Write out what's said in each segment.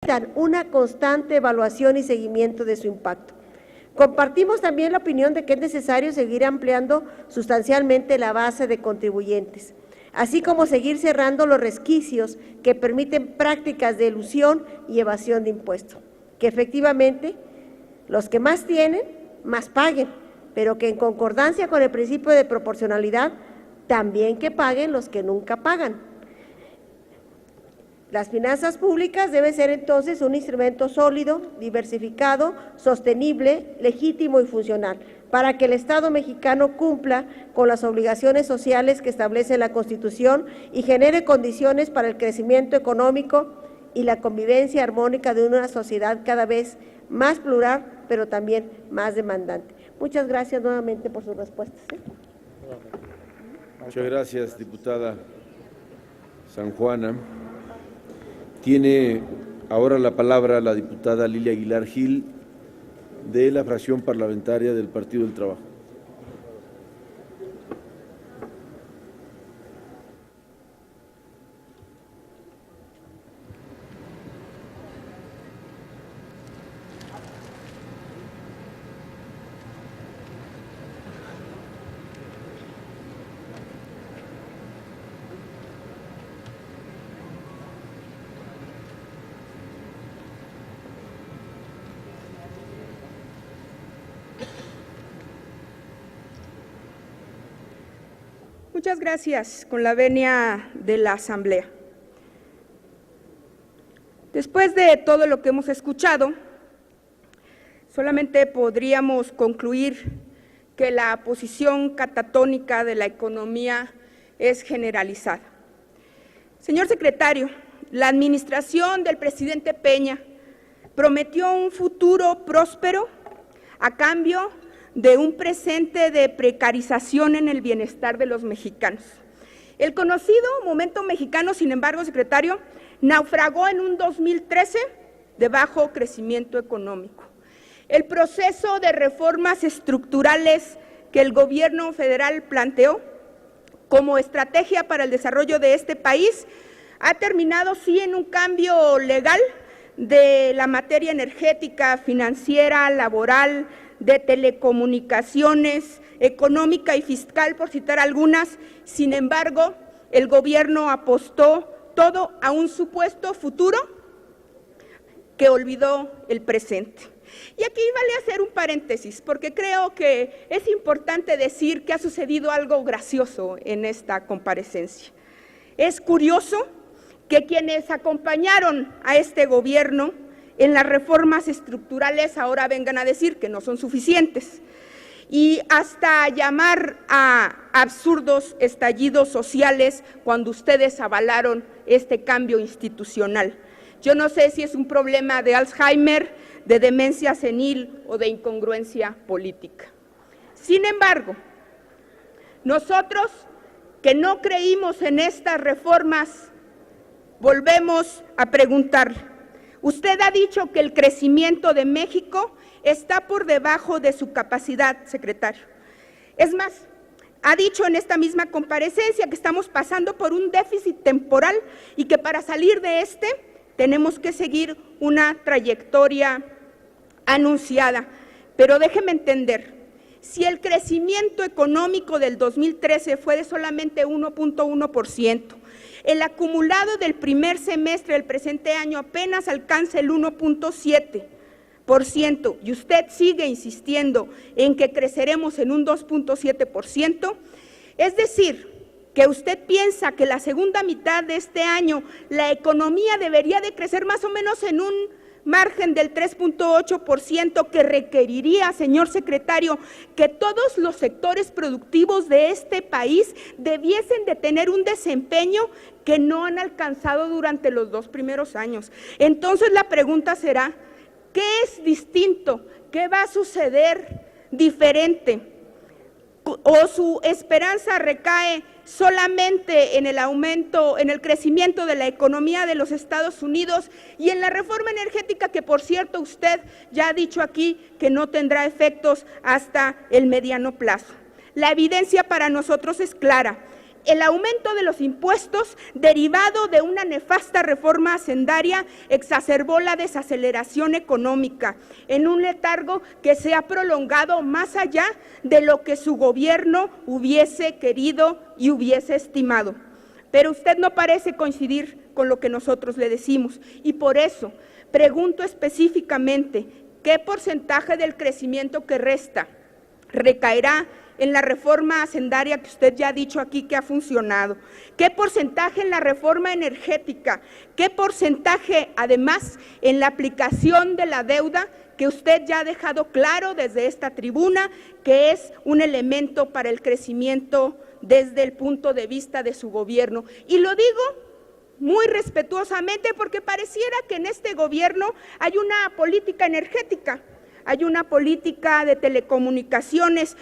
necesitan una constante evaluación y seguimiento de su impacto. Compartimos también la opinión de que es necesario seguir ampliando sustancialmente la base de contribuyentes, así como seguir cerrando los resquicios que permiten prácticas de elusión y evasión de impuestos, que efectivamente los que más tienen, más paguen, pero que en concordancia con el principio de proporcionalidad, también que paguen los que nunca pagan. Las finanzas públicas deben ser entonces un instrumento sólido, diversificado, sostenible, legítimo y funcional, para que el Estado mexicano cumpla con las obligaciones sociales que establece la Constitución y genere condiciones para el crecimiento económico y la convivencia armónica de una sociedad cada vez más plural, pero también más demandante. Muchas gracias nuevamente por sus respuestas. Muchas gracias, diputada Sanjuana. Tiene ahora la palabra la diputada Lilia Aguilar Gil, de la fracción parlamentaria del Partido del Trabajo. Muchas gracias, con la venia de la Asamblea. Después de todo lo que hemos escuchado, solamente podríamos concluir que la posición catatónica de la economía es generalizada. Señor secretario, la administración del presidente Peña prometió un futuro próspero a cambio de un presente de precarización en el bienestar de los mexicanos. El conocido momento mexicano, sin embargo, secretario, naufragó en un 2013 de bajo crecimiento económico. El proceso de reformas estructurales que el gobierno federal planteó como estrategia para el desarrollo de este país ha terminado, sí, en un cambio legal de la materia energética, financiera, laboral, de telecomunicaciones, económica y fiscal, por citar algunas. Sin embargo, el gobierno apostó todo a un supuesto futuro que olvidó el presente. Y aquí vale hacer un paréntesis, porque creo que es importante decir que ha sucedido algo gracioso en esta comparecencia. Es curioso que quienes acompañaron a este gobierno en las reformas estructurales ahora vengan a decir que no son suficientes y hasta llamar a absurdos estallidos sociales cuando ustedes avalaron este cambio institucional. Yo no sé si es un problema de Alzheimer, de demencia senil o de incongruencia política. Sin embargo, nosotros que no creímos en estas reformas, volvemos a preguntar. Usted ha dicho que el crecimiento de México está por debajo de su capacidad, secretario. Es más, ha dicho en esta misma comparecencia que estamos pasando por un déficit temporal y que para salir de este tenemos que seguir una trayectoria anunciada. Pero déjeme entender, si el crecimiento económico del 2013 fue de solamente 1.1%, el acumulado del primer semestre del presente año apenas alcanza el 1.7%, y usted sigue insistiendo en que creceremos en un 2.7%, es decir, que usted piensa que la segunda mitad de este año la economía debería de crecer más o menos en un margen del 3.8%, que requeriría, señor secretario, que todos los sectores productivos de este país debiesen de tener un desempeño que no han alcanzado durante los 2 primeros años. Entonces la pregunta será, ¿qué es distinto? ¿Qué va a suceder diferente? ¿O su esperanza recae solamente en el aumento, en el crecimiento de la economía de los Estados Unidos y en la reforma energética, que por cierto usted ya ha dicho aquí que no tendrá efectos hasta el mediano plazo? La evidencia para nosotros es clara. el aumento de los impuestos derivado de una nefasta reforma hacendaria exacerbó la desaceleración económica en un letargo que se ha prolongado más allá de lo que su gobierno hubiese querido y hubiese estimado. Pero usted no parece coincidir con lo que nosotros le decimos y por eso pregunto específicamente qué porcentaje del crecimiento que resta recaerá en la reforma hacendaria que usted ya ha dicho aquí que ha funcionado, qué porcentaje en la reforma energética, qué porcentaje además en la aplicación de la deuda que usted ya ha dejado claro desde esta tribuna que es un elemento para el crecimiento desde el punto de vista de su gobierno. Y lo digo muy respetuosamente porque pareciera que en este gobierno hay una política energética, hay una política de telecomunicaciones,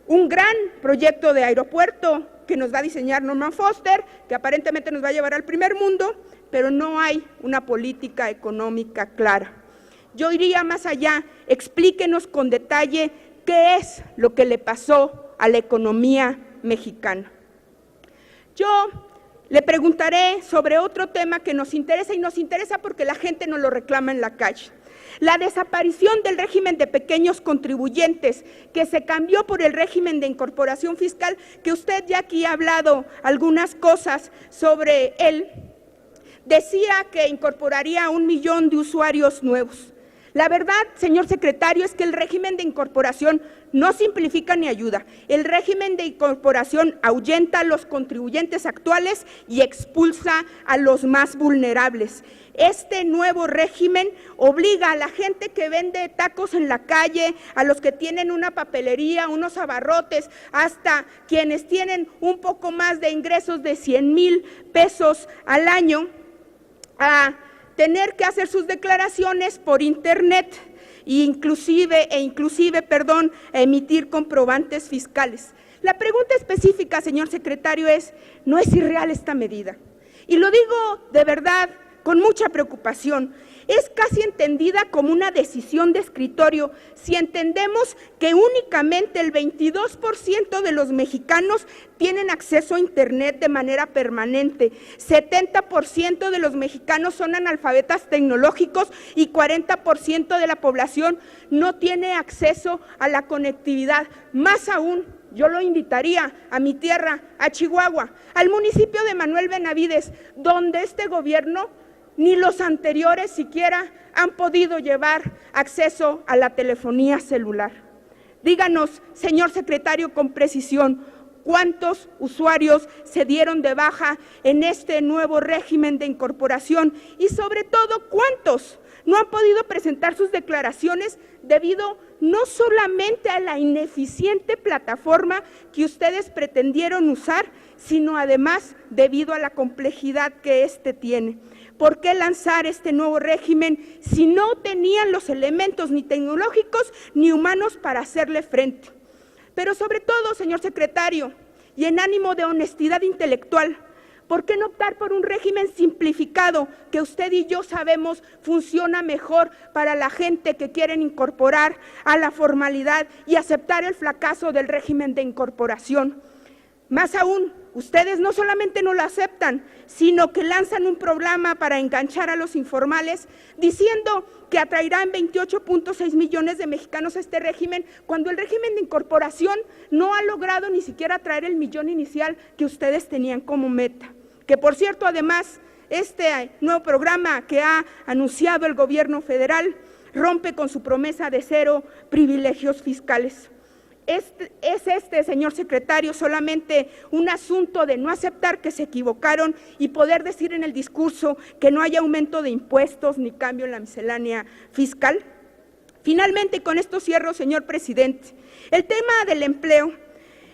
un gran proyecto de aeropuerto que nos va a diseñar Norman Foster, que aparentemente nos va a llevar al primer mundo, pero no hay una política económica clara. Yo iría más allá, explíquenos con detalle qué es lo que le pasó a la economía mexicana. Yo le preguntaré sobre otro tema que nos interesa y nos interesa porque la gente nos lo reclama en la calle. La desaparición del régimen de pequeños contribuyentes, que se cambió por el régimen de incorporación fiscal, que usted ya aquí ha hablado algunas cosas sobre él, decía que incorporaría a 1 millón de usuarios nuevos. La verdad, señor secretario, es que el régimen de incorporación no simplifica ni ayuda. El régimen de incorporación ahuyenta a los contribuyentes actuales y expulsa a los más vulnerables. Este nuevo régimen obliga a la gente que vende tacos en la calle, a los que tienen una papelería, unos abarrotes, hasta quienes tienen un poco más de ingresos de 100,000 pesos al año, a tener que hacer sus declaraciones por internet e inclusive emitir comprobantes fiscales. La pregunta específica, señor secretario, es, ¿no es irreal esta medida? Y lo digo de verdad con mucha preocupación. Es casi entendida como una decisión de escritorio si entendemos que únicamente el 22% de los mexicanos tienen acceso a Internet de manera permanente, 70% de los mexicanos son analfabetas tecnológicos y 40% de la población no tiene acceso a la conectividad. Más aún, yo lo invitaría a mi tierra, a Chihuahua, al municipio de Manuel Benavides, donde este gobierno ni los anteriores siquiera han podido llevar acceso a la telefonía celular. Díganos, señor secretario, con precisión, ¿cuántos usuarios se dieron de baja en este nuevo régimen de incorporación? Y sobre todo, ¿cuántos no han podido presentar sus declaraciones debido no solamente a la ineficiente plataforma que ustedes pretendieron usar, sino además debido a la complejidad que éste tiene? ¿Por qué lanzar este nuevo régimen si no tenían los elementos ni tecnológicos ni humanos para hacerle frente? Pero sobre todo, señor secretario, y en ánimo de honestidad intelectual, ¿por qué no optar por un régimen simplificado que usted y yo sabemos funciona mejor para la gente que quieren incorporar a la formalidad y aceptar el fracaso del régimen de incorporación? Más aún, ustedes no solamente no lo aceptan, sino que lanzan un programa para enganchar a los informales, diciendo que atraerán 28.6 millones de mexicanos a este régimen, cuando el régimen de incorporación no ha logrado ni siquiera atraer el millón inicial que ustedes tenían como meta. Que por cierto, además, este nuevo programa que ha anunciado el gobierno federal rompe con su promesa de 0 privilegios fiscales. Señor secretario, solamente un asunto de no aceptar que se equivocaron y poder decir en el discurso que no hay aumento de impuestos ni cambio en la miscelánea fiscal. Finalmente, con esto cierro, señor presidente, el tema del empleo.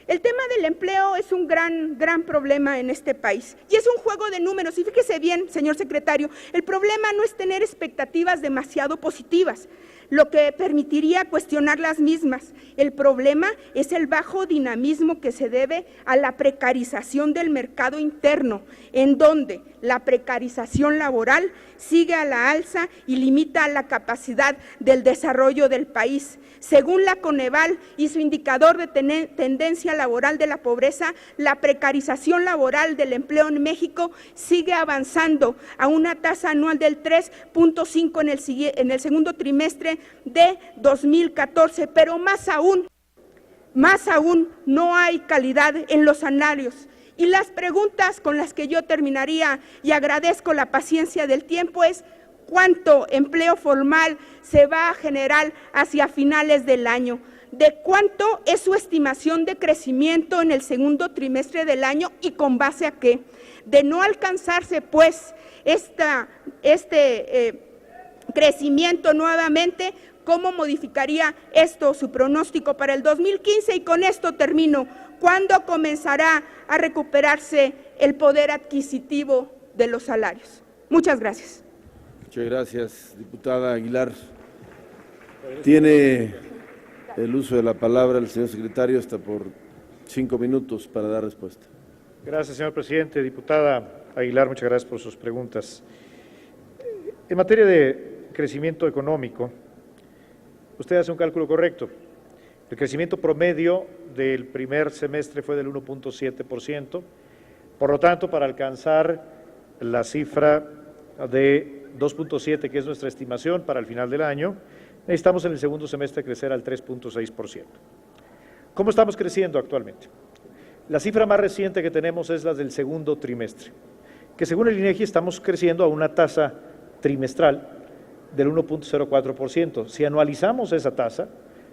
El tema del empleo es un gran problema en este país y es un juego de números. Y fíjese bien, señor secretario, el problema no es tener expectativas demasiado positivas. lo que permitiría cuestionar las mismas. El problema es el bajo dinamismo que se debe a la precarización del mercado interno, en donde la precarización laboral sigue a la alza y limita la capacidad del desarrollo del país. Según la Coneval y su indicador de tendencia laboral de la pobreza, la precarización laboral del empleo en México sigue avanzando a una tasa anual del 3.5 en el segundo trimestre de 2014, pero más aún, no hay calidad en los salarios. Y las preguntas con las que yo terminaría, y agradezco la paciencia del tiempo, es ¿cuánto empleo formal se va a generar hacia finales del año? ¿De cuánto es su estimación de crecimiento en el segundo trimestre del año y con base a qué? De no alcanzarse, pues, este crecimiento nuevamente, ¿cómo modificaría esto su pronóstico para el 2015? Y con esto termino. ¿Cuándo comenzará a recuperarse el poder adquisitivo de los salarios? Muchas gracias. Muchas gracias, diputada Aguilar. Tiene el uso de la palabra el señor secretario hasta por 5 minutos para dar respuesta. Gracias, señor presidente. Diputada Aguilar, muchas gracias por sus preguntas. En materia de crecimiento económico, usted hace un cálculo correcto. El crecimiento promedio del primer semestre fue del 1.7%, por lo tanto, para alcanzar la cifra de 2.7, que es nuestra estimación para el final del año, necesitamos en el segundo semestre crecer al 3.6%. ¿Cómo estamos creciendo actualmente? La cifra más reciente que tenemos es la del segundo trimestre, que según el INEGI estamos creciendo a una tasa trimestral del 1.04%. Si anualizamos esa tasa,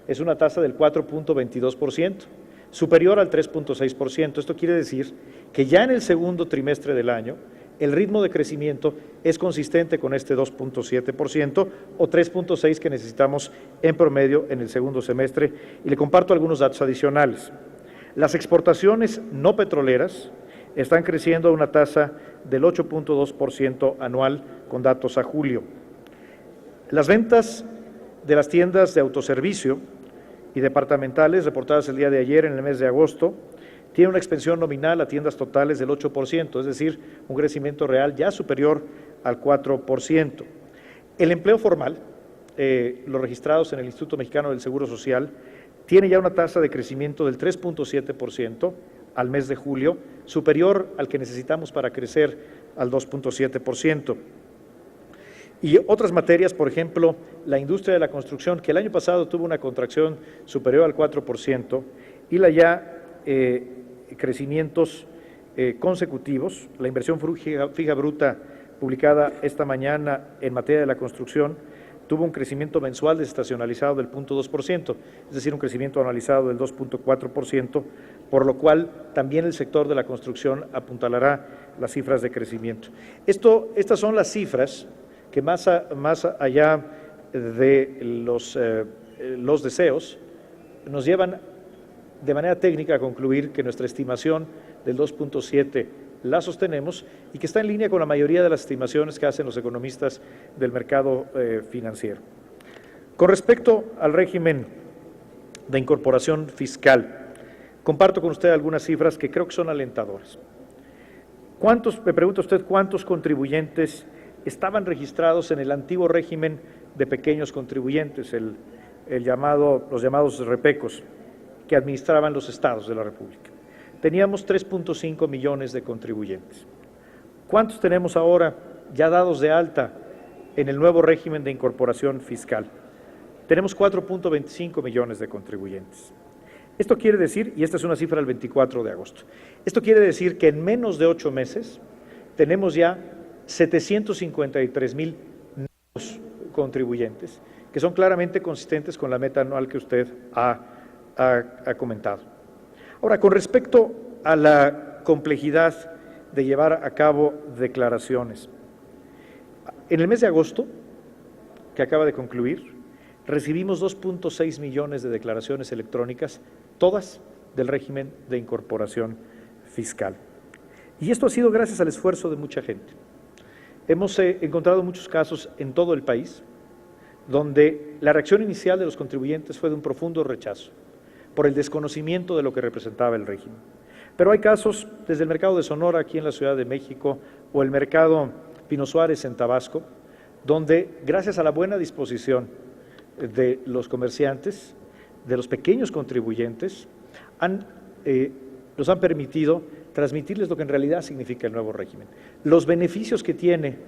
es una tasa del 4.22%, superior al 3.6%. Esto quiere decir que ya en el segundo trimestre del año, el ritmo de crecimiento es consistente con este 2.7% o 3.6% que necesitamos en promedio en el segundo semestre. Y le comparto algunos datos adicionales. Las exportaciones no petroleras están creciendo a una tasa del 8.2% anual con datos a julio. Las ventas de las tiendas de autoservicio y departamentales reportadas el día de ayer en el mes de agosto tienen una expansión nominal a tiendas totales del 8%, es decir, un crecimiento real ya superior al 4%. El empleo formal, los registrados en el Instituto Mexicano del Seguro Social, tiene ya una tasa de crecimiento del 3.7% al mes de julio, superior al que necesitamos para crecer al 2.7%. Y otras materias, por ejemplo, la industria de la construcción, que el año pasado tuvo una contracción superior al 4%, y la ya crecimientos consecutivos. La inversión fija bruta publicada esta mañana en materia de la construcción tuvo un crecimiento mensual desestacionalizado del 0.2%, es decir, un crecimiento anualizado del 2.4%, por lo cual también el sector de la construcción apuntalará las cifras de crecimiento. Estas son las cifras que más allá de los deseos nos llevan de manera técnica a concluir que nuestra estimación del 2.7 la sostenemos y que está en línea con la mayoría de las estimaciones que hacen los economistas del mercado financiero. Con respecto al régimen de incorporación fiscal, comparto con usted algunas cifras que creo que son alentadoras. Me pregunta usted cuántos contribuyentes estaban registrados en el antiguo régimen de pequeños contribuyentes, los llamados repecos, que administraban los estados de la República. Teníamos 3.5 millones de contribuyentes. ¿Cuántos tenemos ahora ya dados de alta en el nuevo régimen de incorporación fiscal? Tenemos 4.25 millones de contribuyentes. Esto quiere decir, y esta es una cifra del 24 de agosto, esto quiere decir que en menos de 8 meses tenemos ya 753,000 nuevos contribuyentes, que son claramente consistentes con la meta anual que usted ha comentado. Ahora, con respecto a la complejidad de llevar a cabo declaraciones, en el mes de agosto, que acaba de concluir, recibimos 2.6 millones de declaraciones electrónicas, todas del régimen de incorporación fiscal. Y esto ha sido gracias al esfuerzo de mucha gente. Hemos encontrado muchos casos en todo el país donde la reacción inicial de los contribuyentes fue de un profundo rechazo por el desconocimiento de lo que representaba el régimen. Pero hay casos, desde el mercado de Sonora aquí en la Ciudad de México o el mercado Pino Suárez en Tabasco, donde gracias a la buena disposición de los comerciantes, de los pequeños contribuyentes, nos han permitido transmitirles lo que en realidad significa el nuevo régimen. Los beneficios que tiene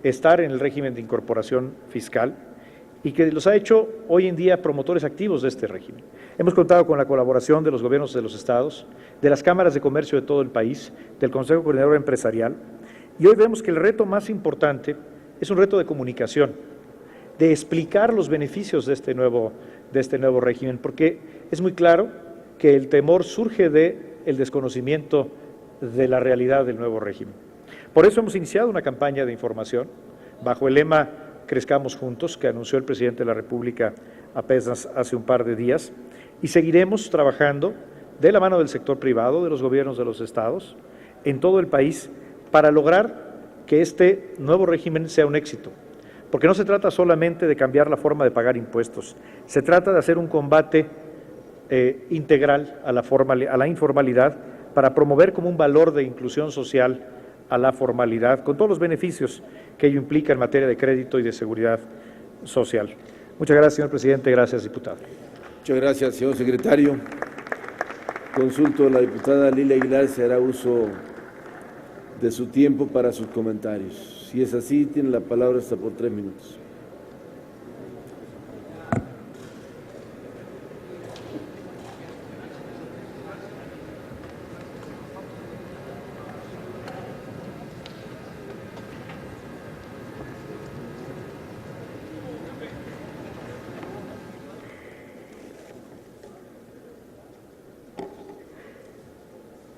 estar en el régimen de incorporación fiscal y que los ha hecho hoy en día promotores activos de este régimen. Hemos contado con la colaboración de los gobiernos de los estados, de las cámaras de comercio de todo el país, del Consejo Coordinador Empresarial, y hoy vemos que el reto más importante es un reto de comunicación, de explicar los beneficios de este nuevo régimen, porque es muy claro que el temor surge del desconocimiento de la realidad del nuevo régimen. Por eso hemos iniciado una campaña de información bajo el lema Crezcamos Juntos, que anunció el presidente de la República apenas hace un par de días, y seguiremos trabajando de la mano del sector privado, de los gobiernos de los estados, en todo el país, para lograr que este nuevo régimen sea un éxito. Porque no se trata solamente de cambiar la forma de pagar impuestos, se trata de hacer un combate integral a la informalidad para promover como un valor de inclusión social a la formalidad, con todos los beneficios que ello implica en materia de crédito y de seguridad social. Muchas gracias, señor presidente. Gracias, diputado. Muchas gracias, señor secretario. Consulto a la diputada Lilia Aguilar si hará uso de su tiempo para sus comentarios. Si es así, tiene la palabra hasta por 3 minutos.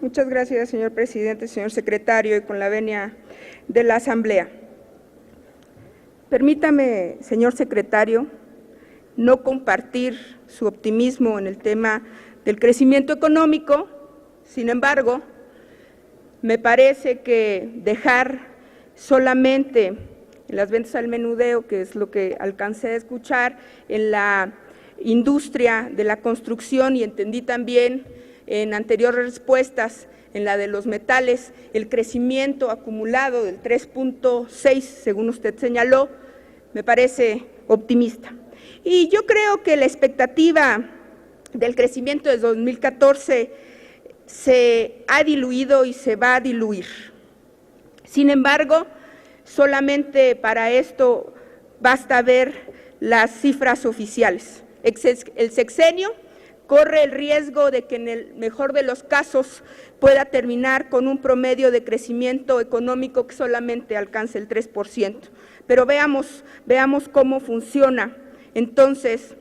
Muchas gracias, señor presidente, señor secretario, y con la venia de la Asamblea. Permítame, señor secretario, no compartir su optimismo en el tema del crecimiento económico. Sin embargo, me parece que dejar solamente en las ventas al menudeo, que es lo que alcancé a escuchar, en la industria de la construcción, y entendí también en anteriores respuestas, en la de los metales, el crecimiento acumulado del 3.6, según usted señaló, me parece optimista. Y yo creo que la expectativa del crecimiento de 2014 se ha diluido y se va a diluir. Sin embargo, solamente para esto basta ver las cifras oficiales. El sexenio corre el riesgo de que en el mejor de los casos pueda terminar con un promedio de crecimiento económico que solamente alcance el 3%. Pero veamos cómo funciona entonces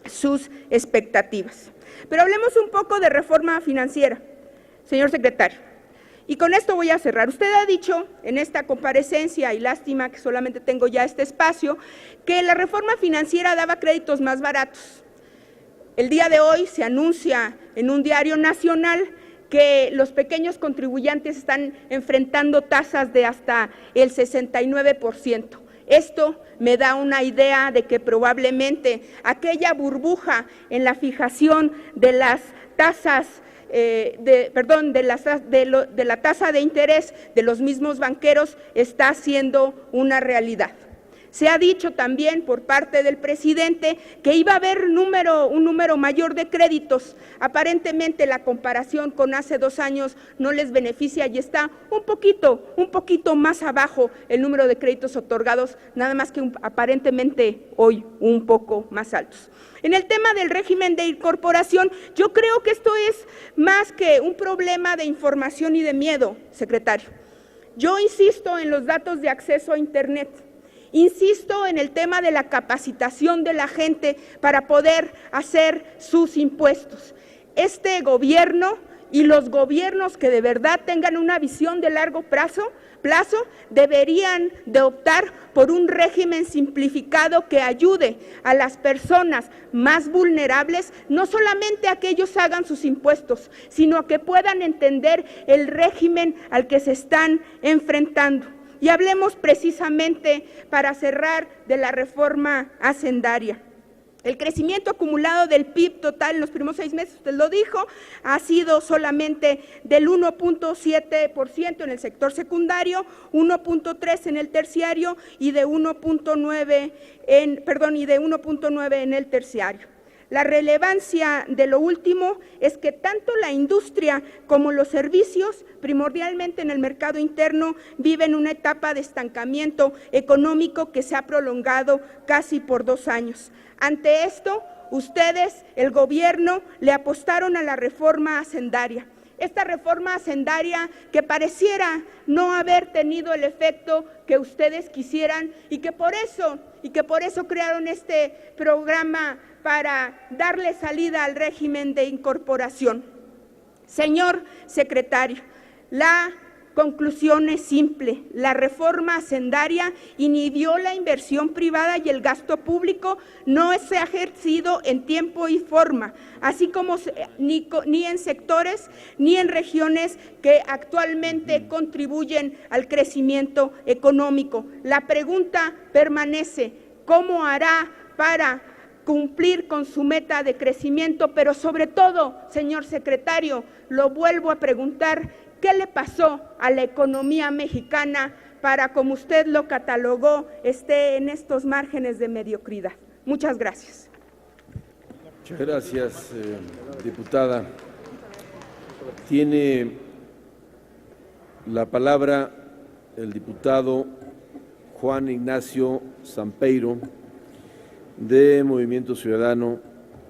sus expectativas. Pero hablemos un poco de reforma financiera, señor secretario. Y con esto voy a cerrar. Usted ha dicho en esta comparecencia, y lástima que solamente tengo ya este espacio, que la reforma financiera daba créditos más baratos. El día de hoy se anuncia en un diario nacional que los pequeños contribuyentes están enfrentando tasas de hasta el 69%. Esto me da una idea de que probablemente aquella burbuja en la fijación de las tasas de la tasa de interés de los mismos banqueros está siendo una realidad. Se ha dicho también por parte del presidente que iba a haber un número mayor de créditos. Aparentemente la comparación con hace 2 años no les beneficia y está un poquito más abajo el número de créditos otorgados, nada más que aparentemente hoy un poco más altos. En el tema del régimen de incorporación, yo creo que esto es más que un problema de información y de miedo, secretario. Yo insisto en los datos de acceso a Internet. Insisto en el tema de la capacitación de la gente para poder hacer sus impuestos. Este gobierno y los gobiernos que de verdad tengan una visión de largo plazo deberían de optar por un régimen simplificado que ayude a las personas más vulnerables, no solamente a que ellos hagan sus impuestos, sino a que puedan entender el régimen al que se están enfrentando. Y hablemos precisamente, para cerrar, de la reforma hacendaria. El crecimiento acumulado del PIB total en los primeros 6 meses, usted lo dijo, ha sido solamente del 1.7% en el sector secundario, 1.3% en el terciario y de 1.9% en el terciario. La relevancia de lo último es que tanto la industria como los servicios, primordialmente en el mercado interno, viven una etapa de estancamiento económico que se ha prolongado casi por 2 años. Ante esto, ustedes, el gobierno, le apostaron a la reforma hacendaria. Esta reforma hacendaria que pareciera no haber tenido el efecto que ustedes quisieran y que por eso crearon este programa para darle salida al régimen de incorporación. Señor secretario, la conclusión es simple: la reforma hacendaria inhibió la inversión privada y el gasto público no se ha ejercido en tiempo y forma, así como ni en sectores ni en regiones que actualmente contribuyen al crecimiento económico. La pregunta permanece: ¿cómo hará para cumplir con su meta de crecimiento? Pero sobre todo, señor secretario, lo vuelvo a preguntar: ¿qué le pasó a la economía mexicana para, como usted lo catalogó, esté en estos márgenes de mediocridad? Muchas gracias. Muchas gracias, diputada. Tiene la palabra el diputado Juan Ignacio Sampeiro, de Movimiento Ciudadano,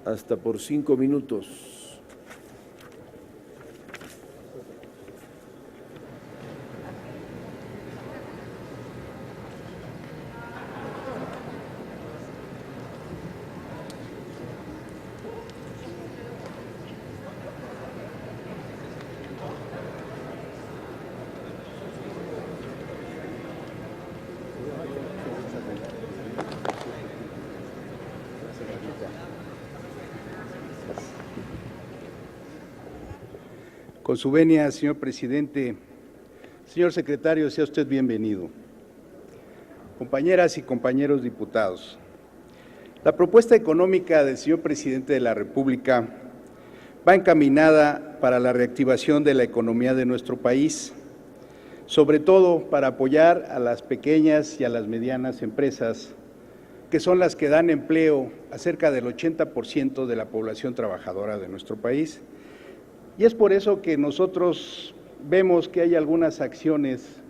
hasta por 5 minutos. Con su venia, señor presidente, señor secretario, sea usted bienvenido. Compañeras y compañeros diputados, la propuesta económica del señor presidente de la República va encaminada para la reactivación de la economía de nuestro país, sobre todo para apoyar a las pequeñas y a las medianas empresas, que son las que dan empleo a cerca del 80% de la población trabajadora de nuestro país. Y es por eso que nosotros vemos que hay algunas acciones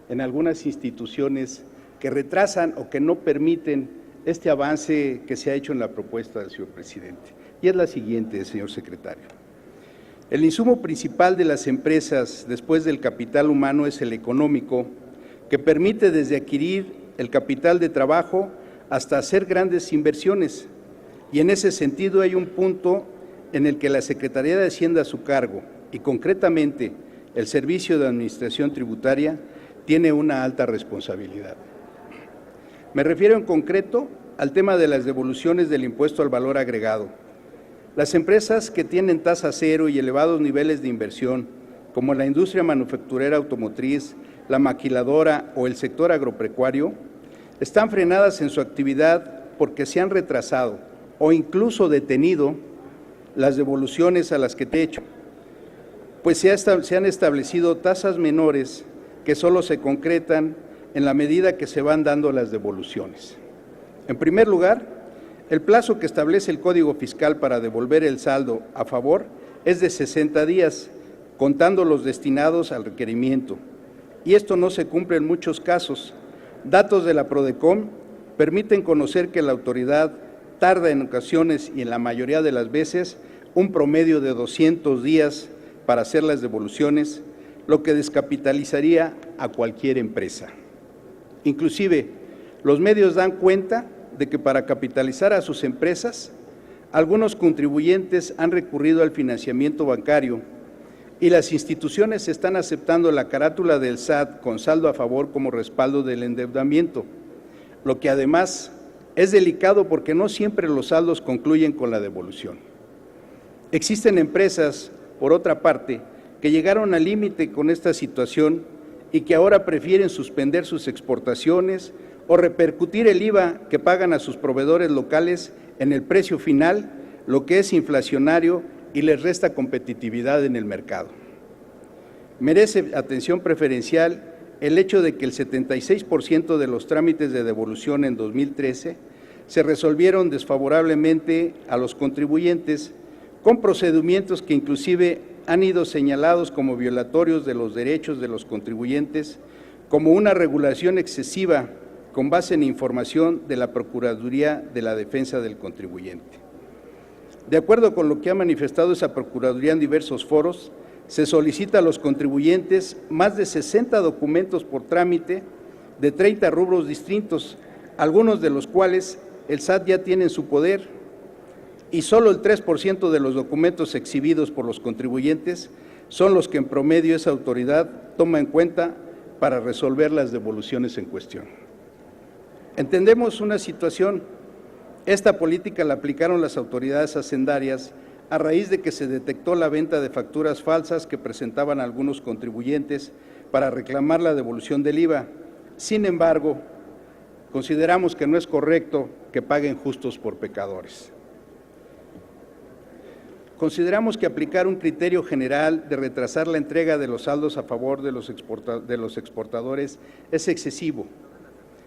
en algunas instituciones que retrasan o que no permiten este avance que se ha hecho en la propuesta del señor presidente. Y es la siguiente, señor secretario. El insumo principal de las empresas después del capital humano es el económico, que permite desde adquirir el capital de trabajo hasta hacer grandes inversiones. Y en ese sentido hay un punto en el que la Secretaría de Hacienda a su cargo, y concretamente el Servicio de Administración Tributaria, tiene una alta responsabilidad. Me refiero en concreto al tema de las devoluciones del impuesto al valor agregado. Las empresas que tienen tasa cero y elevados niveles de inversión, como la industria manufacturera automotriz, la maquiladora o el sector agropecuario, están frenadas en su actividad porque se han retrasado o incluso detenido las devoluciones a las que te he hecho, pues se han establecido tasas menores que solo se concretan en la medida que se van dando las devoluciones. En primer lugar, el plazo que establece el Código Fiscal para devolver el saldo a favor es de 60 días, contando los destinados al requerimiento, y esto no se cumple en muchos casos. Datos de la Prodecom permiten conocer que la autoridad tarda en ocasiones y en la mayoría de las veces un promedio de 200 días para hacer las devoluciones, lo que descapitalizaría a cualquier empresa. Inclusive, los medios dan cuenta de que para capitalizar a sus empresas, algunos contribuyentes han recurrido al financiamiento bancario y las instituciones están aceptando la carátula del SAT con saldo a favor como respaldo del endeudamiento, lo que además es delicado porque no siempre los saldos concluyen con la devolución. Existen empresas, por otra parte, que llegaron al límite con esta situación y que ahora prefieren suspender sus exportaciones o repercutir el IVA que pagan a sus proveedores locales en el precio final, lo que es inflacionario y les resta competitividad en el mercado. Merece atención preferencial el hecho de que el 76% de los trámites de devolución en 2013 se resolvieron desfavorablemente a los contribuyentes con procedimientos que inclusive han ido señalados como violatorios de los derechos de los contribuyentes, como una regulación excesiva con base en información de la Procuraduría de la Defensa del Contribuyente. De acuerdo con lo que ha manifestado esa Procuraduría en diversos foros, se solicita a los contribuyentes más de 60 documentos por trámite de 30 rubros distintos, algunos de los cuales el SAT ya tiene en su poder, y solo el 3% de los documentos exhibidos por los contribuyentes son los que en promedio esa autoridad toma en cuenta para resolver las devoluciones en cuestión. Entendemos una situación. Esta política la aplicaron las autoridades hacendarias a raíz de que se detectó la venta de facturas falsas que presentaban algunos contribuyentes para reclamar la devolución del IVA. Sin embargo, consideramos que no es correcto que paguen justos por pecadores. Consideramos que aplicar un criterio general de retrasar la entrega de los saldos a favor de los exportadores es excesivo.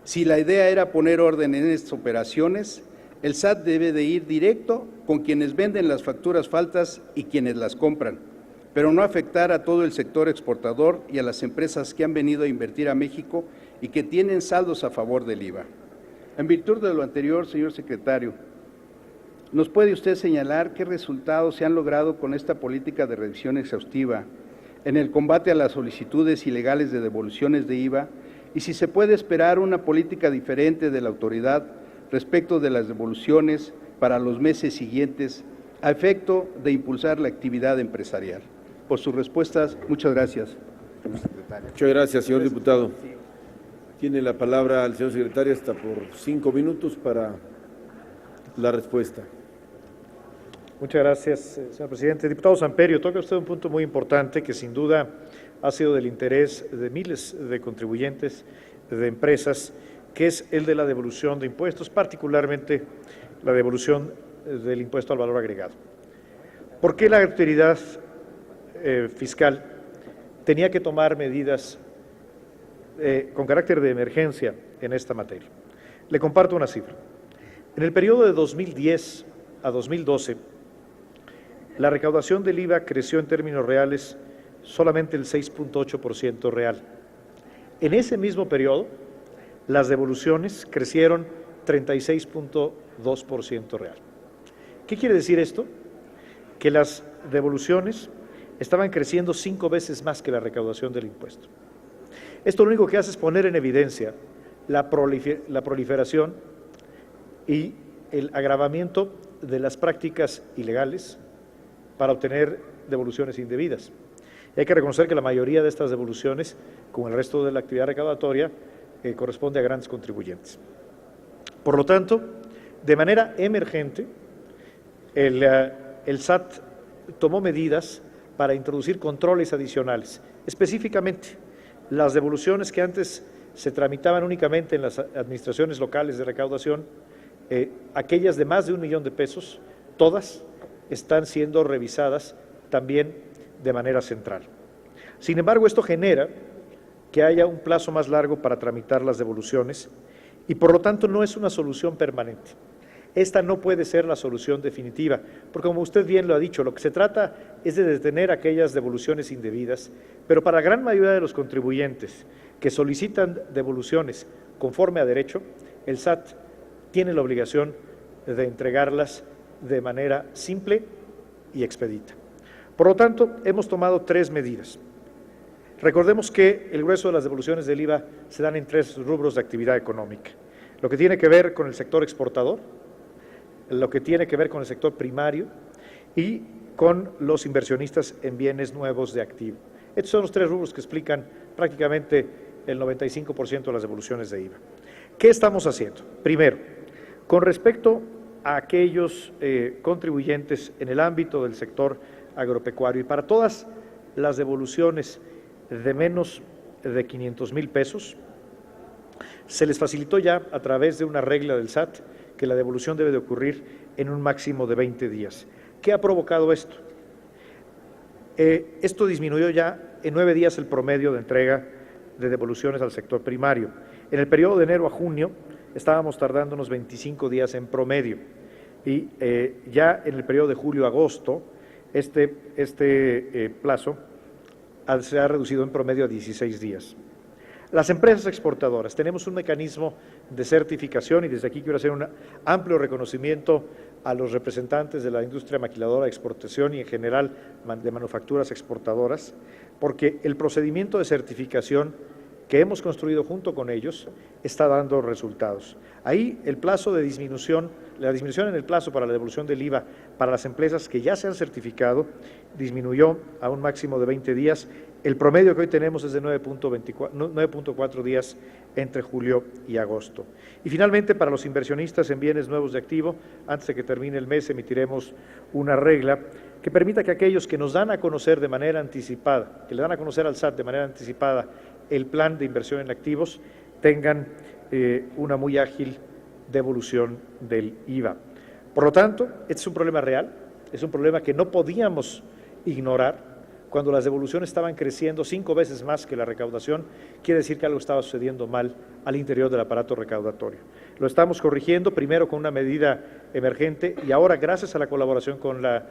Si la idea era poner orden en estas operaciones, el SAT debe de ir directo con quienes venden las facturas falsas y quienes las compran, pero no afectar a todo el sector exportador y a las empresas que han venido a invertir a México y que tienen saldos a favor del IVA. En virtud de lo anterior, señor secretario, ¿nos puede usted señalar qué resultados se han logrado con esta política de revisión exhaustiva en el combate a las solicitudes ilegales de devoluciones de IVA y si se puede esperar una política diferente de la autoridad respecto de las devoluciones para los meses siguientes a efecto de impulsar la actividad empresarial? Por sus respuestas, muchas gracias, señor secretario. Muchas gracias, señor diputado. Tiene la palabra el señor secretario hasta por 5 minutos para la respuesta. Muchas gracias, señor presidente. Diputado Samperio, toca usted un punto muy importante que sin duda ha sido del interés de miles de contribuyentes, de empresas, que es el de la devolución de impuestos, particularmente la devolución del impuesto al valor agregado. ¿Por qué la autoridad fiscal tenía que tomar medidas con carácter de emergencia en esta materia? Le comparto una cifra. En el periodo de 2010 a 2012, la recaudación del IVA creció en términos reales solamente el 6.8% real. En ese mismo periodo, las devoluciones crecieron 36.2% real. ¿Qué quiere decir esto? Que las devoluciones estaban creciendo 5 veces más que la recaudación del impuesto. Esto lo único que hace es poner en evidencia la proliferación y el agravamiento de las prácticas ilegales para obtener devoluciones indebidas. Y hay que reconocer que la mayoría de estas devoluciones, como el resto de la actividad recaudatoria, corresponde a grandes contribuyentes. Por lo tanto, de manera emergente, el SAT tomó medidas para introducir controles adicionales, específicamente las devoluciones que antes se tramitaban únicamente en las administraciones locales de recaudación, aquellas de más de 1 millón de pesos, todas están siendo revisadas también de manera central. Sin embargo, esto genera que haya un plazo más largo para tramitar las devoluciones y por lo tanto no es una solución permanente. Esta no puede ser la solución definitiva, porque como usted bien lo ha dicho, lo que se trata es de detener aquellas devoluciones indebidas, pero para la gran mayoría de los contribuyentes que solicitan devoluciones conforme a derecho, el SAT tiene la obligación de entregarlas de manera simple y expedita. Por lo tanto, hemos tomado 3 medidas. Recordemos que el grueso de las devoluciones del IVA se dan en 3 rubros de actividad económica. Lo que tiene que ver con el sector exportador, lo que tiene que ver con el sector primario y con los inversionistas en bienes nuevos de activo. Estos son los 3 rubros que explican prácticamente el 95% de las devoluciones de IVA. ¿Qué estamos haciendo? Primero, con respecto a aquellos contribuyentes en el ámbito del sector agropecuario y para todas las devoluciones de menos de 500,000 pesos. Se les facilitó ya a través de una regla del SAT que la devolución debe de ocurrir en un máximo de 20 días. ¿Qué ha provocado esto? Esto disminuyó ya en 9 días el promedio de entrega de devoluciones al sector primario. En el periodo de enero a junio estábamos tardando unos 25 días en promedio y ya en el periodo de julio a agosto este plazo se ha reducido en promedio a 16 días. Las empresas exportadoras, tenemos un mecanismo de certificación y desde aquí quiero hacer un amplio reconocimiento a los representantes de la industria maquiladora de exportación y en general de manufacturas exportadoras, porque el procedimiento de certificación que hemos construido junto con ellos está dando resultados. Ahí el plazo de disminución, la disminución en el plazo para la devolución del IVA para las empresas que ya se han certificado disminuyó a un máximo de 20 días. El promedio que hoy tenemos es de 9.4 días entre julio y agosto. Y finalmente, para los inversionistas en bienes nuevos de activo, antes de que termine el mes emitiremos una regla que permita que aquellos que nos dan a conocer de manera anticipada, que le dan a conocer al SAT de manera anticipada el plan de inversión en activos, tengan una muy ágil devolución del IVA. Por lo tanto, este es un problema real, es un problema que no podíamos ignorar. Cuando las devoluciones estaban creciendo 5 veces más que la recaudación, quiere decir que algo estaba sucediendo mal al interior del aparato recaudatorio. Lo estamos corrigiendo, primero con una medida emergente y ahora gracias a la colaboración con la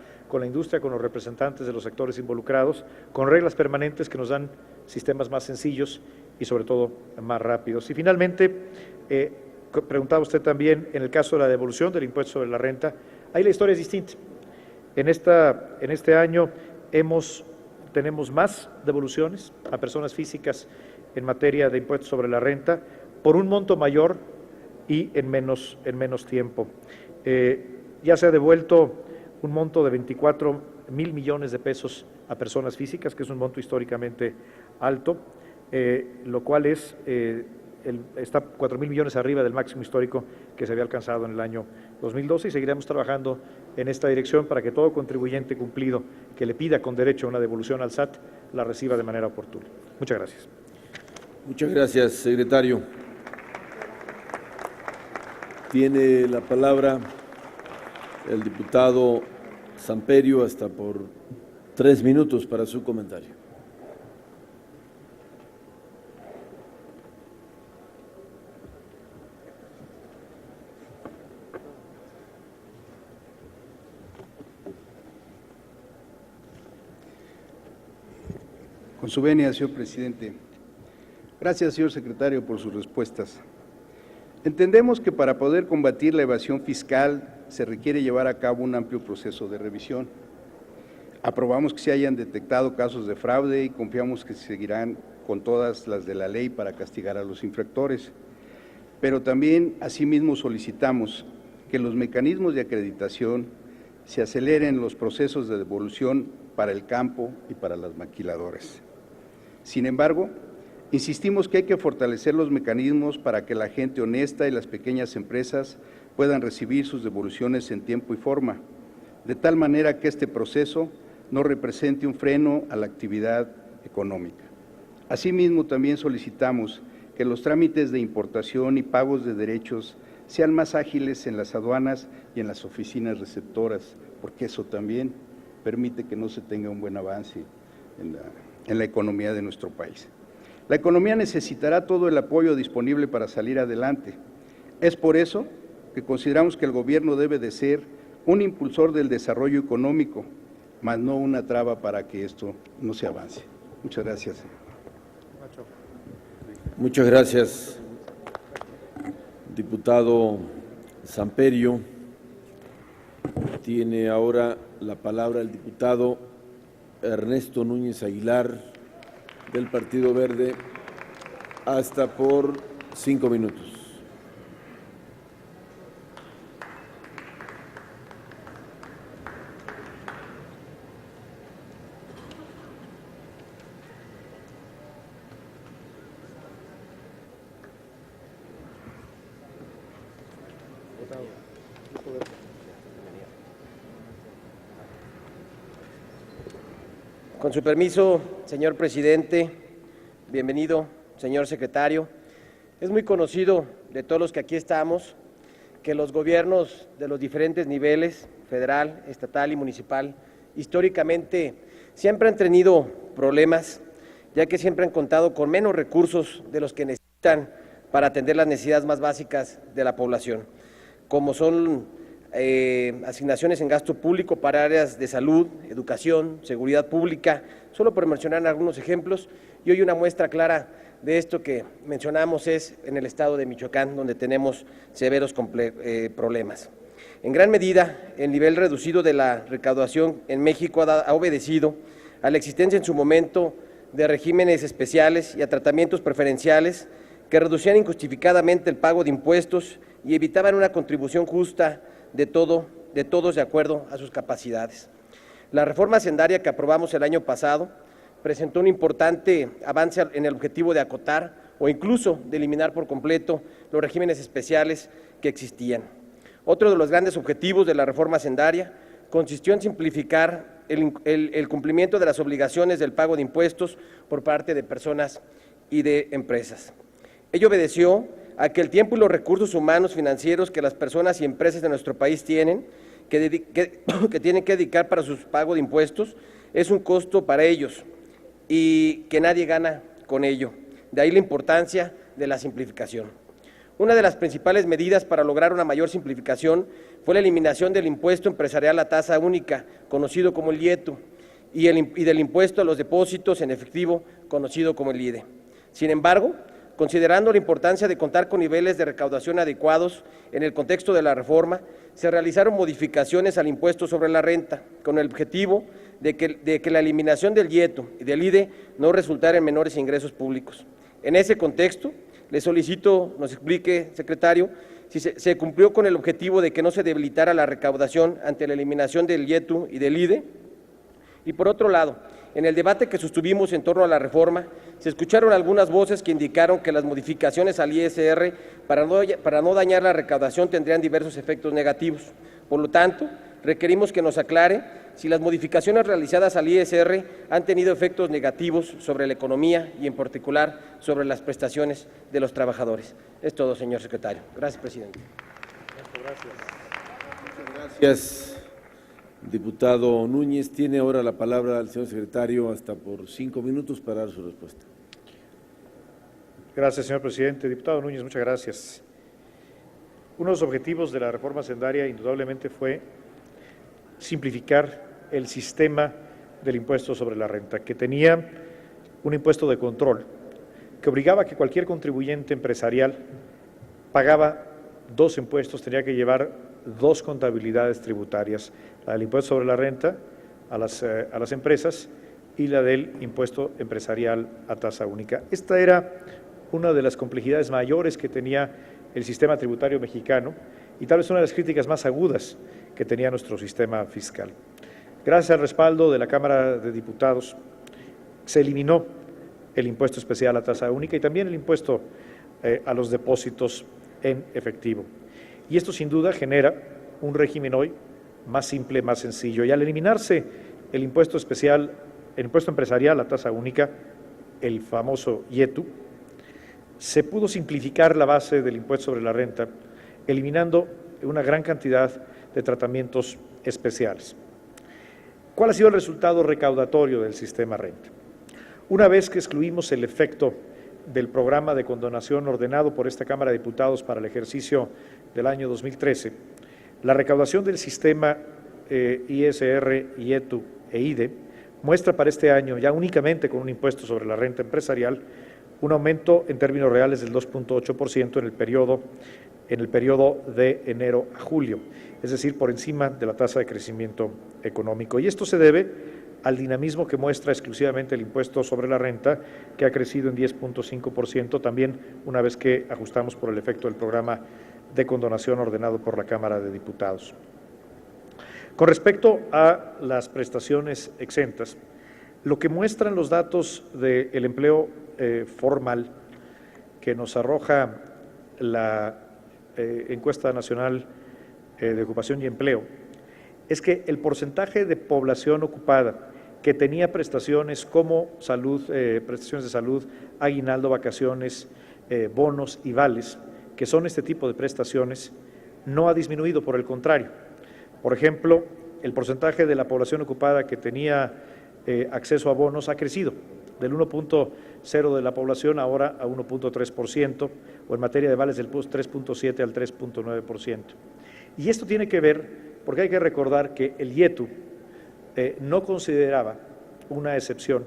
industria, con los representantes de los sectores involucrados, con reglas permanentes que nos dan sistemas más sencillos y sobre todo más rápidos. Y finalmente, preguntaba usted también, en el caso de la devolución del impuesto sobre la renta, ahí la historia es distinta. En este año tenemos más devoluciones a personas físicas en materia de impuestos sobre la renta por un monto mayor y en menos tiempo. Ya se ha devuelto un monto de 24,000 millones de pesos a personas físicas, que es un monto históricamente alto, lo cual está 4,000 millones arriba del máximo histórico que se había alcanzado en el año 2012 y seguiremos trabajando en esta dirección para que todo contribuyente cumplido que le pida con derecho una devolución al SAT la reciba de manera oportuna. Muchas gracias. Muchas gracias, secretario. Tiene la palabra el diputado Samperio hasta por 3 minutos para su comentario. Con su venia, señor presidente. Gracias, señor secretario, por sus respuestas. Entendemos que para poder combatir la evasión fiscal se requiere llevar a cabo un amplio proceso de revisión. Aprobamos que se hayan detectado casos de fraude y confiamos que se seguirán con todas las de la ley para castigar a los infractores. Pero también, asimismo, solicitamos que los mecanismos de acreditación se aceleren los procesos de devolución para el campo y para las maquiladoras. Sin embargo, insistimos que hay que fortalecer los mecanismos para que la gente honesta y las pequeñas empresas puedan recibir sus devoluciones en tiempo y forma, de tal manera que este proceso no represente un freno a la actividad económica. Asimismo, también solicitamos que los trámites de importación y pagos de derechos sean más ágiles en las aduanas y en las oficinas receptoras, porque eso también permite que no se tenga un buen avance en la economía de nuestro país. La economía necesitará todo el apoyo disponible para salir adelante. Es por eso que consideramos que el gobierno debe de ser un impulsor del desarrollo económico, mas no una traba para que esto no se avance. Muchas gracias. Muchas gracias, diputado Samperio. Tiene ahora la palabra el diputado Ernesto Núñez Aguilar, del Partido Verde, hasta por 5 minutos. Con su permiso, señor presidente, Bienvenido, señor secretario. Es muy conocido de todos los que aquí estamos que los gobiernos de los diferentes niveles, federal, estatal y municipal, históricamente siempre han tenido problemas, ya que siempre han contado con menos recursos de los que necesitan para atender las necesidades más básicas de la población, como son asignaciones en gasto público para áreas de salud, educación, seguridad pública, solo por mencionar algunos ejemplos. Y hoy una muestra clara de esto que mencionamos es en el estado de Michoacán, donde tenemos severos problemas. En gran medida, el nivel reducido de la recaudación en México ha obedecido a la existencia en su momento de regímenes especiales y a tratamientos preferenciales que reducían injustificadamente el pago de impuestos y evitaban una contribución justa de todos de acuerdo a sus capacidades. La reforma hacendaria que aprobamos el año pasado presentó un importante avance en el objetivo de acotar o incluso de eliminar por completo los regímenes especiales que existían. Otro de los grandes objetivos de la reforma hacendaria consistió en simplificar el cumplimiento de las obligaciones del pago de impuestos por parte de personas y de empresas. Ello obedeció a que el tiempo y los recursos humanos financieros que las personas y empresas de nuestro país tienen que tienen que dedicar para su pago de impuestos es un costo para ellos y que nadie gana con ello. De ahí la importancia de la simplificación. Una de las principales medidas para lograr una mayor simplificación fue la eliminación del impuesto empresarial a tasa única, conocido como el IETU, y del impuesto a los depósitos en efectivo, conocido como el IDE. Sin embargo, considerando la importancia de contar con niveles de recaudación adecuados en el contexto de la reforma, se realizaron modificaciones al impuesto sobre la renta, con el objetivo de que la eliminación del IETU y del IDE no resultara en menores ingresos públicos. En ese contexto, le solicito nos explique, secretario, si se cumplió con el objetivo de que no se debilitara la recaudación ante la eliminación del IETU y del IDE. Y por otro lado, en el debate que sostuvimos en torno a la reforma, se escucharon algunas voces que indicaron que las modificaciones al ISR para no dañar la recaudación tendrían diversos efectos negativos. Por lo tanto, requerimos que nos aclare si las modificaciones realizadas al ISR han tenido efectos negativos sobre la economía y en particular sobre las prestaciones de los trabajadores. Es todo, señor secretario. Gracias, presidente. Gracias. Diputado Núñez, tiene ahora la palabra el señor secretario hasta por 5 minutos para dar su respuesta. Gracias, señor presidente. Diputado Núñez, muchas gracias. Uno de los objetivos de la reforma hacendaria indudablemente fue simplificar el sistema del impuesto sobre la renta, que tenía un impuesto de control, que obligaba a que cualquier contribuyente empresarial pagaba 2 impuestos, tenía que llevar 2 contabilidades tributarias, la del impuesto sobre la renta a las empresas y la del impuesto empresarial a tasa única. Esta era una de las complejidades mayores que tenía el sistema tributario mexicano y tal vez una de las críticas más agudas que tenía nuestro sistema fiscal. Gracias al respaldo de la Cámara de Diputados, se eliminó el impuesto especial a tasa única y también el impuesto a los depósitos en efectivo. Y esto sin duda genera un régimen hoy más simple, más sencillo. Y al eliminarse el impuesto especial, el impuesto empresarial a tasa única, el famoso IETU, se pudo simplificar la base del impuesto sobre la renta, eliminando una gran cantidad de tratamientos especiales. ¿Cuál ha sido el resultado recaudatorio del sistema renta? Una vez que excluimos el efecto del programa de condonación ordenado por esta Cámara de Diputados para el ejercicio del año 2013, la recaudación del sistema ISR, IETU e IDE muestra para este año, ya únicamente con un impuesto sobre la renta empresarial, un aumento en términos reales del 2.8% en el periodo de enero a julio, es decir, por encima de la tasa de crecimiento económico. Y esto se debe al dinamismo que muestra exclusivamente el impuesto sobre la renta, que ha crecido en 10.5%, también una vez que ajustamos por el efecto del programa de condonación ordenado por la Cámara de Diputados. Con respecto a las prestaciones exentas, lo que muestran los datos del empleo formal que nos arroja la encuesta nacional de ocupación y empleo es que el porcentaje de población ocupada que tenía prestaciones como salud, prestaciones de salud, aguinaldo, vacaciones, bonos y vales, que son este tipo de prestaciones, no ha disminuido, por el contrario. Por ejemplo, el porcentaje de la población ocupada que tenía acceso a bonos ha crecido, del 1.0 de la población ahora a 1.3%, o en materia de vales del 3.7 al 3.9%. Y esto tiene que ver, porque hay que recordar que el IETU no consideraba una excepción,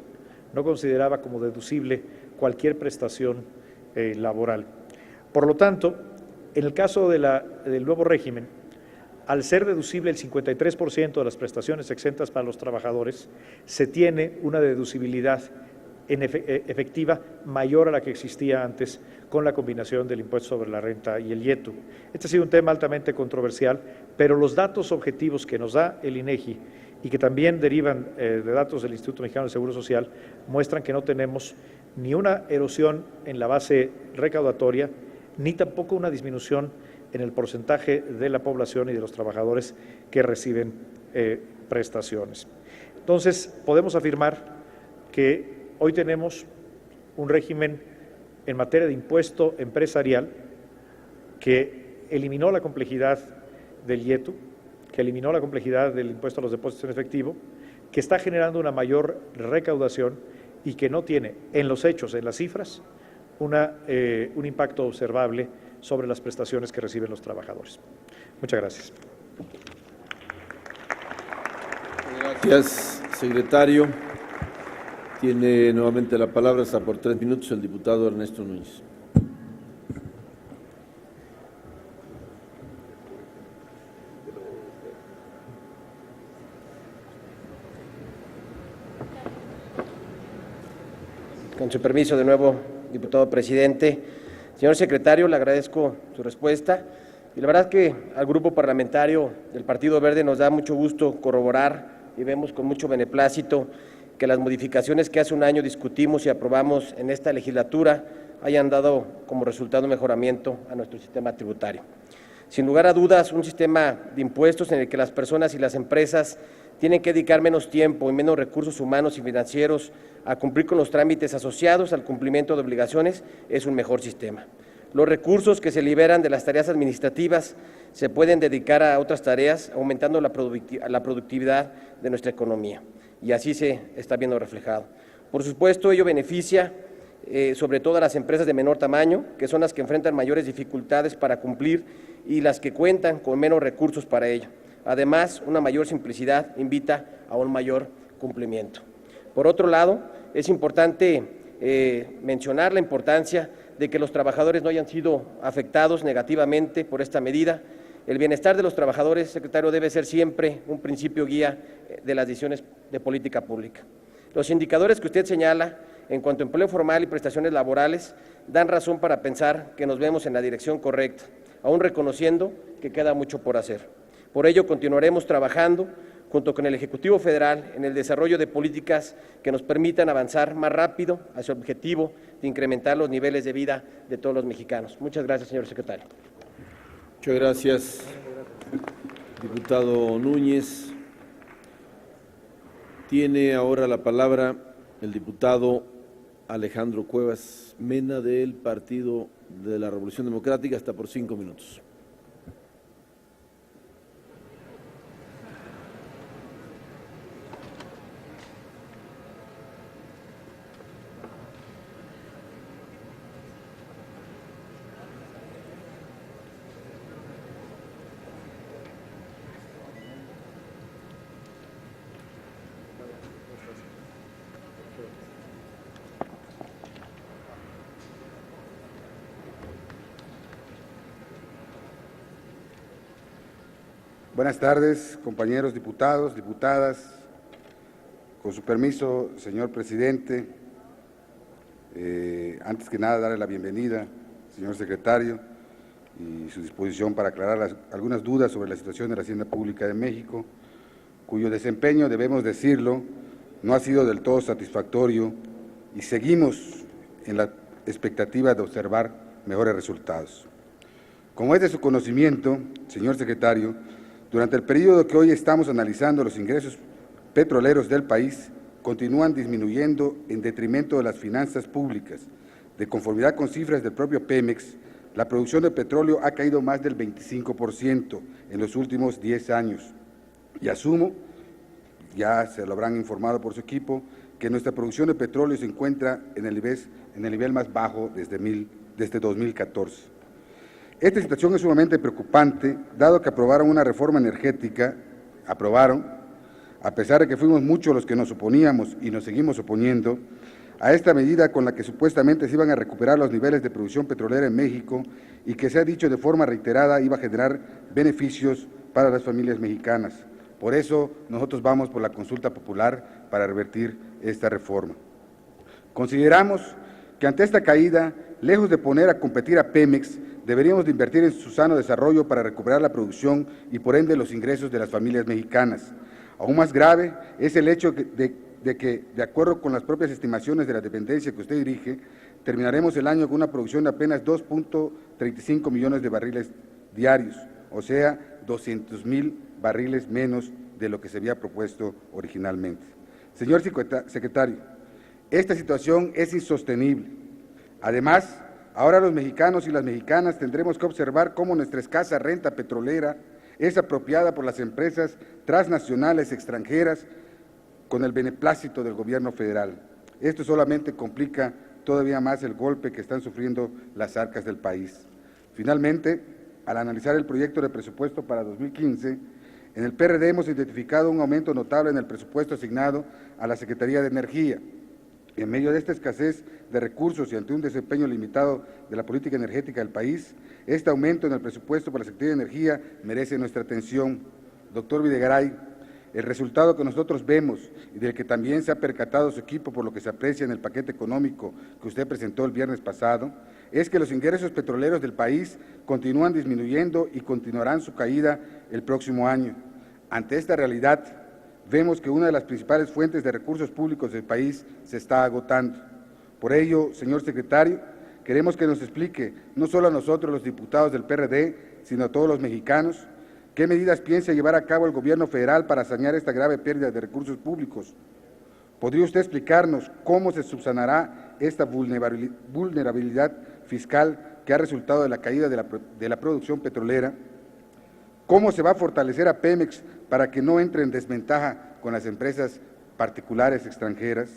no consideraba como deducible cualquier prestación laboral. Por lo tanto, en el caso del nuevo régimen, al ser deducible el 53% de las prestaciones exentas para los trabajadores, se tiene una deducibilidad efectiva mayor a la que existía antes con la combinación del impuesto sobre la renta y el IETU. Este ha sido un tema altamente controversial, pero los datos objetivos que nos da el INEGI y que también derivan de datos del Instituto Mexicano del Seguro Social muestran que no tenemos ni una erosión en la base recaudatoria, ni tampoco una disminución en el porcentaje de la población y de los trabajadores que reciben prestaciones. Entonces, podemos afirmar que hoy tenemos un régimen en materia de impuesto empresarial que eliminó la complejidad del IETU, que eliminó la complejidad del impuesto a los depósitos en efectivo, que está generando una mayor recaudación y que no tiene, en los hechos, en las cifras, un impacto observable sobre las prestaciones que reciben los trabajadores. Muchas gracias. Gracias, secretario. Tiene nuevamente la palabra, hasta por 3 minutos, el diputado Ernesto Núñez. Con su permiso, de nuevo, diputado presidente. Señor secretario, le agradezco su respuesta y la verdad que al Grupo Parlamentario del Partido Verde nos da mucho gusto corroborar y vemos con mucho beneplácito que las modificaciones que hace un año discutimos y aprobamos en esta legislatura hayan dado como resultado un mejoramiento a nuestro sistema tributario. Sin lugar a dudas, un sistema de impuestos en el que las personas y las empresas tienen que dedicar menos tiempo y menos recursos humanos y financieros a cumplir con los trámites asociados al cumplimiento de obligaciones es un mejor sistema. Los recursos que se liberan de las tareas administrativas se pueden dedicar a otras tareas, aumentando la productividad de nuestra economía, y así se está viendo reflejado. Por supuesto, ello beneficia sobre todo a las empresas de menor tamaño, que son las que enfrentan mayores dificultades para cumplir y las que cuentan con menos recursos para ello. Además, una mayor simplicidad invita a un mayor cumplimiento. Por otro lado, es importante mencionar la importancia de que los trabajadores no hayan sido afectados negativamente por esta medida. El bienestar de los trabajadores, secretario, debe ser siempre un principio guía de las decisiones de política pública. Los indicadores que usted señala en cuanto a empleo formal y prestaciones laborales dan razón para pensar que nos vemos en la dirección correcta, aún reconociendo que queda mucho por hacer. Por ello, continuaremos trabajando junto con el Ejecutivo Federal en el desarrollo de políticas que nos permitan avanzar más rápido hacia el objetivo de incrementar los niveles de vida de todos los mexicanos. Muchas gracias, señor secretario. Muchas gracias, diputado Núñez. Tiene ahora la palabra el diputado Alejandro Cuevas Mena del Partido de la Revolución Democrática, hasta por 5 minutos. Buenas tardes, compañeros diputados, diputadas. Con su permiso, señor presidente, antes que nada darle la bienvenida, señor secretario, y su disposición para aclarar algunas dudas sobre la situación de la Hacienda Pública de México, cuyo desempeño, debemos decirlo, no ha sido del todo satisfactorio y seguimos en la expectativa de observar mejores resultados. Como es de su conocimiento, señor secretario, durante el periodo que hoy estamos analizando, los ingresos petroleros del país continúan disminuyendo en detrimento de las finanzas públicas. De conformidad con cifras del propio Pemex, la producción de petróleo ha caído más del 25% en los últimos 10 años. Y asumo, ya se lo habrán informado por su equipo, que nuestra producción de petróleo se encuentra en el nivel más bajo desde 2014. Esta situación es sumamente preocupante, dado que aprobaron una reforma energética, a pesar de que fuimos muchos los que nos oponíamos y nos seguimos oponiendo, a esta medida con la que supuestamente se iban a recuperar los niveles de producción petrolera en México y que se ha dicho de forma reiterada iba a generar beneficios para las familias mexicanas. Por eso nosotros vamos por la consulta popular para revertir esta reforma. Consideramos que ante esta caída, lejos de poner a competir a Pemex, deberíamos de invertir en su sano desarrollo para recuperar la producción y por ende los ingresos de las familias mexicanas. Aún más grave es el hecho de que, de acuerdo con las propias estimaciones de la dependencia que usted dirige, terminaremos el año con una producción de apenas 2.35 millones de barriles diarios, o sea, 200,000 barriles menos de lo que se había propuesto originalmente. Señor secretario, esta situación es insostenible. Además, ahora los mexicanos y las mexicanas tendremos que observar cómo nuestra escasa renta petrolera es apropiada por las empresas transnacionales extranjeras con el beneplácito del gobierno federal. Esto solamente complica todavía más el golpe que están sufriendo las arcas del país. Finalmente, al analizar el proyecto de presupuesto para 2015, en el PRD hemos identificado un aumento notable en el presupuesto asignado a la Secretaría de Energía. En medio de esta escasez de recursos y ante un desempeño limitado de la política energética del país, este aumento en el presupuesto para la Secretaría de Energía merece nuestra atención. Doctor Videgaray, el resultado que nosotros vemos y del que también se ha percatado su equipo por lo que se aprecia en el paquete económico que usted presentó el viernes pasado, es que los ingresos petroleros del país continúan disminuyendo y continuarán su caída el próximo año. Ante esta realidad, vemos que una de las principales fuentes de recursos públicos del país se está agotando. Por ello, señor secretario, queremos que nos explique, no solo a nosotros los diputados del PRD, sino a todos los mexicanos, qué medidas piensa llevar a cabo el gobierno federal para sanear esta grave pérdida de recursos públicos. ¿Podría usted explicarnos cómo se subsanará esta vulnerabilidad fiscal que ha resultado de la caída de la producción petrolera? ¿Cómo se va a fortalecer a Pemex para que no entre en desventaja con las empresas particulares extranjeras?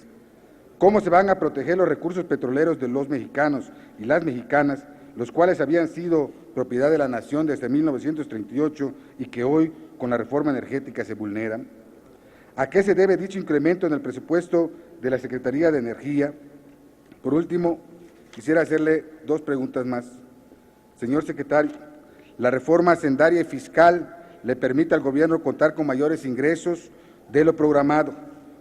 ¿Cómo se van a proteger los recursos petroleros de los mexicanos y las mexicanas, los cuales habían sido propiedad de la nación desde 1938 y que hoy, con la reforma energética, se vulneran? ¿A qué se debe dicho incremento en el presupuesto de la Secretaría de Energía? Por último, quisiera hacerle dos preguntas más. Señor secretario, la reforma hacendaria y fiscal le permite al gobierno contar con mayores ingresos de lo programado.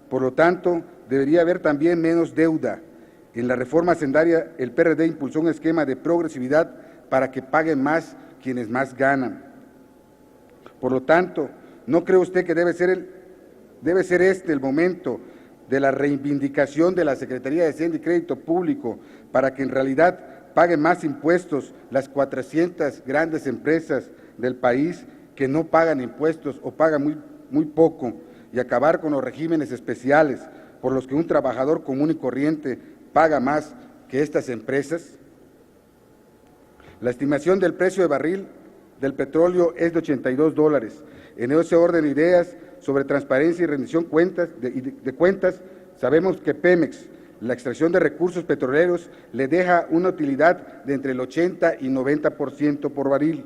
Por lo tanto, debería haber también menos deuda. En la reforma hacendaria, el PRD impulsó un esquema de progresividad para que paguen más quienes más ganan. Por lo tanto, ¿no cree usted que debe ser este el momento de la reivindicación de la Secretaría de Hacienda y Crédito Público para que en realidad paguen más impuestos las 400 grandes empresas del país que no pagan impuestos o pagan muy poco, y acabar con los regímenes especiales por los que un trabajador común y corriente paga más que estas empresas? La estimación del precio de barril del petróleo es de $82. En ese orden de ideas sobre transparencia y rendición de cuentas, sabemos que Pemex, la extracción de recursos petroleros, le deja una utilidad de entre el 80 y 90% por barril.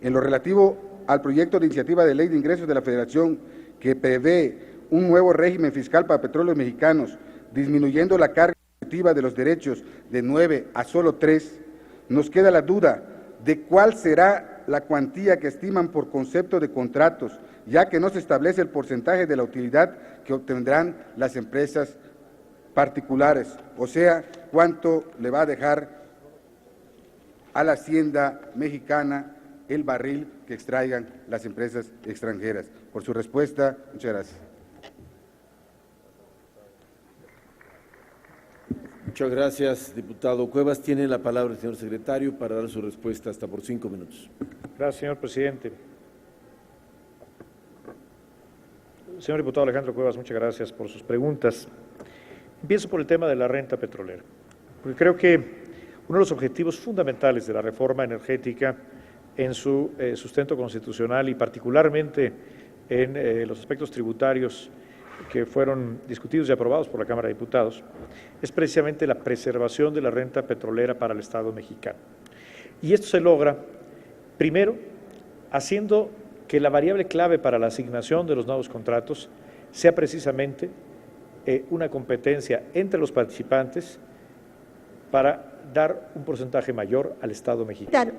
En lo relativo al proyecto de iniciativa de ley de ingresos de la Federación, que prevé un nuevo régimen fiscal para petróleos mexicanos, disminuyendo la carga impositiva de los derechos de 9 a solo 3, nos queda la duda de cuál será la cuantía que estiman por concepto de contratos, ya que no se establece el porcentaje de la utilidad que obtendrán las empresas particulares, o sea, cuánto le va a dejar a la hacienda mexicana el barril que extraigan las empresas extranjeras. Por su respuesta, muchas gracias. Muchas gracias, diputado Cuevas. Tiene la palabra el señor secretario para dar su respuesta hasta por 5 minutos. Gracias, señor presidente. Señor diputado Alejandro Cuevas, muchas gracias por sus preguntas. Empiezo por el tema de la renta petrolera, porque creo que uno de los objetivos fundamentales de la reforma energética en su sustento constitucional y particularmente en los aspectos tributarios que fueron discutidos y aprobados por la Cámara de Diputados, es precisamente la preservación de la renta petrolera para el Estado mexicano. Y esto se logra, primero, haciendo que la variable clave para la asignación de los nuevos contratos sea precisamente una competencia entre los participantes para dar un porcentaje mayor al Estado mexicano.